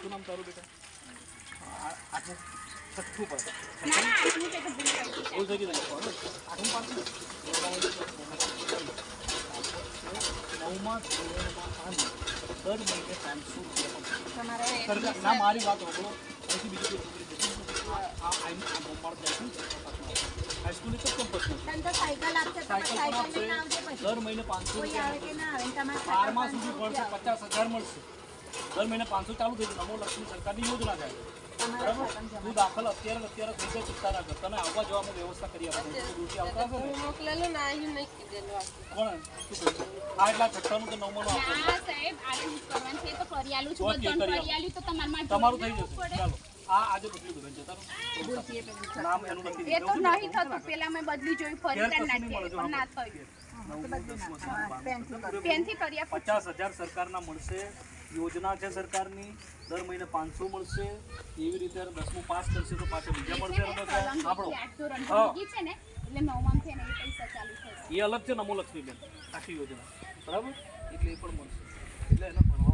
શું નામ તારું બેટા? આઠમું છઠ્ઠું પાસ. ભૂલ થઈ ગઈ તને. આઠમું પાસ નવમાં દર મહિને 500 રૂપિયા ના મારી વાત હોબળો અહીંથી બીજી કોઈ હાઈસ્કૂલ તો કેમ્પસમાં સાયકલ આપશે દર મહિને 500 રૂપિયા 12મા સુધી ભણશે 50,000 મળશે દર મહિને 500 ચાલુ થઈ જાય. નમો લક્ષ્મી સરકારની યોજના થાય બરાબર. તું દાખલ અત્યારે થઈ જાય, ચિંતા ના કર. તને આવવા જવામાં વ્યવસ્થા કરી આપે. દૂરથી આવતા હશે ને કોણ આ એટલા છઠ્ઠાનું તો નવમાનું આપો તમારું થઈ જશે. ચાલો આ આજે બદલી દો બેન. તારું નામ એનું લખી દે. એ તો નહીં થતું. પેલા મેં બદલી જોઈ ફરી ના થયું. પેનથી કર્યા 50,000 સરકારના મળશે. યોજના છે સરકારની. દર મહિને 500 મળશે. એવી રીતે 10મું પાસ કરશે તો પાછળ બીજા મળશે. એ અલગ છે નમો લક્ષ્મી બેન આખી યોજના બરાબર. એટલે એ પણ મળશે. એટલે એને ભણવા